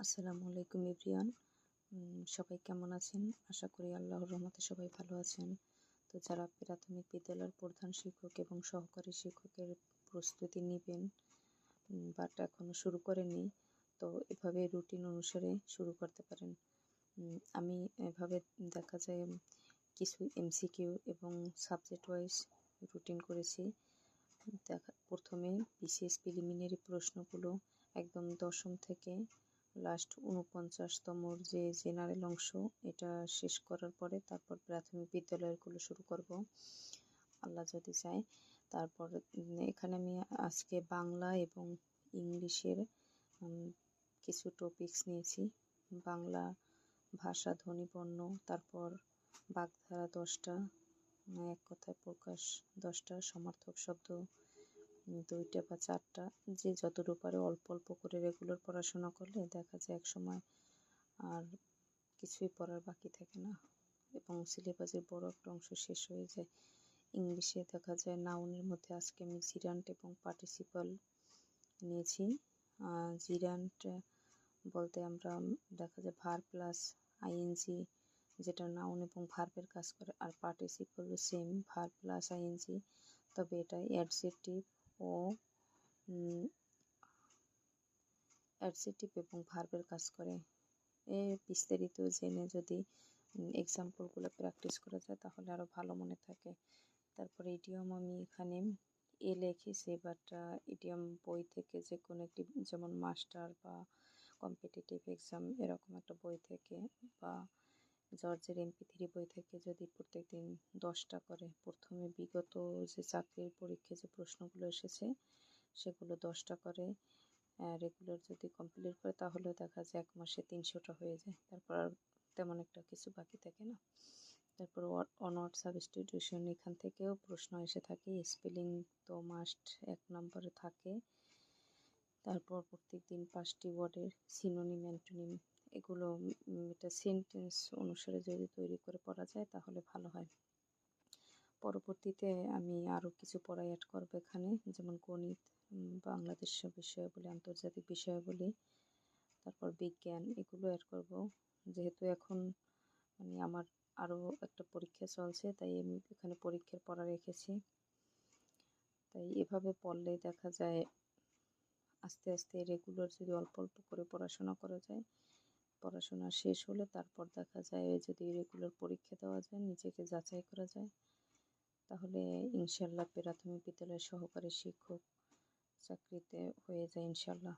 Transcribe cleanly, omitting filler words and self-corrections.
আসসালামু আলাইকুম এভরিওয়ান। সবাই কেমন আছেন? আশা করি আল্লাহর রহমতে সবাই ভালো আছেন। তো যারা প্রাথমিক বিদ্যালয়ের প্রধান শিক্ষক এবং সহকারী শিক্ষকের প্রস্তুতি নিবেন বাট এখনও শুরু করেননি, তো এভাবে রুটিন অনুসারে শুরু করতে পারেন। আমি এভাবে দেখা যায় কিছু এমসিকিউ এবং সাবজেক্ট ওয়াইজ রুটিন করেছি। প্রথমে বিসিএস প্রিলিমিনারি প্রশ্নগুলো একদম দশম থেকে লাস্ট ৪৯তম যে জেনারেল অংশ এটা শেষ করার পরে তারপর প্রাথমিক বিদ্যালয়গুলো শুরু করব, আল্লাহ যদি চায়। তারপর এখানে আমি আজকে বাংলা এবং ইংলিশের কিছু টপিকস নিয়েছি। বাংলা ভাষা, ধ্বনিবর্ণ, তারপর বাগধারা 10টা, এক কথায় প্রকাশ 10টা, সমার্থক শব্দ 2টা বা 4টা, যে যতটুকু পারে অল্প অল্প করে রেগুলার পড়াশোনা করলে দেখা যায় এক সময় আর কিছুই পড়ার বাকি থাকে না এবং সিলেবাসের বড় একটা অংশ শেষ হয়ে যায়। ইংলিশে দেখা যায় নাউনের মধ্যে আজকে আমি জিরান্ট এবং পার্টিসিপাল নিয়েছি। জিরান্ট বলতে আমরা দেখা যায় ভার প্লাস আইএনজি, যেটা নাউন এবং ভার্বের কাজ করে, আর participle same verb plus ING, তবে এটা অ্যাডজেক্টিভ ও অ্যাডজেক্টিভ এবং ভার্বের কাজ করে। বিস্তারিত জেনে যদি এক্সাম্পলগুলো প্র্যাকটিস করা যায় তাহলে আরও ভালো মনে থাকে। তারপরে ইডিয়ম আমি এখানে লিখেছি, বাট ইডিয়ম বই থেকে যে কোনো একটি, যেমন মাস্টার বা কম্পিটিটিভ এক্সাম এরকম একটা বই থেকে বা জর্জের MP3 বই থেকে যদি প্রত্যেকদিন 10টা করে, প্রথমে বিগত যে চাকরির পরীক্ষায় যে প্রশ্নগুলো এসেছে সেগুলো 10টা করে রেগুলার যদি কমপ্লিট করে তাহলে দেখা যায় 1 মাসে 300টা হয়ে যায়। তারপর আর তেমন একটা কিছু বাকি থাকে না। তারপর অনওয়ার্ড সাবস্টিটিউশন, এখান থেকেও প্রশ্ন এসে থাকে। স্পেলিং তো মাস্ট 1 নম্বরে থাকে। তারপর প্রত্যেকদিন 5টি ওয়ার্ডের সিনোনিম অ্যান্টোনিম, এগুলো এটা সেন্টেন্স অনুসারে যদি তৈরি করে পড়া যায় তাহলে ভালো হয়। পরবর্তীতে আমি আরও কিছু পড়া অ্যাড করব এখানে, যেমন গণিত, বাংলাদেশ বিষয়াবলী, আন্তর্জাতিক বিষয়াবলী, তারপর বিজ্ঞান, এগুলো অ্যাড করব। যেহেতু এখন আমার আরও একটা পরীক্ষা চলছে, তাই আমি এখানে পরীক্ষার পড়া রেখেছি। তাই এভাবে পড়লে দেখা যায় আস্তে আস্তে রেগুলার যদি অল্প অল্প করে পড়াশোনা করা যায়, পড়াশোনা শেষ হলে তারপর দেখা যায় যদি রেগুলার পরীক্ষা দেওয়া যায়, নিজেকে যাচাই করা যায়, তাহলে ইনশাল্লাহ প্রাথমিক বিদ্যালয়ের সহকারী শিক্ষক চাকরিতে হয়ে যায় ইনশাল্লাহ।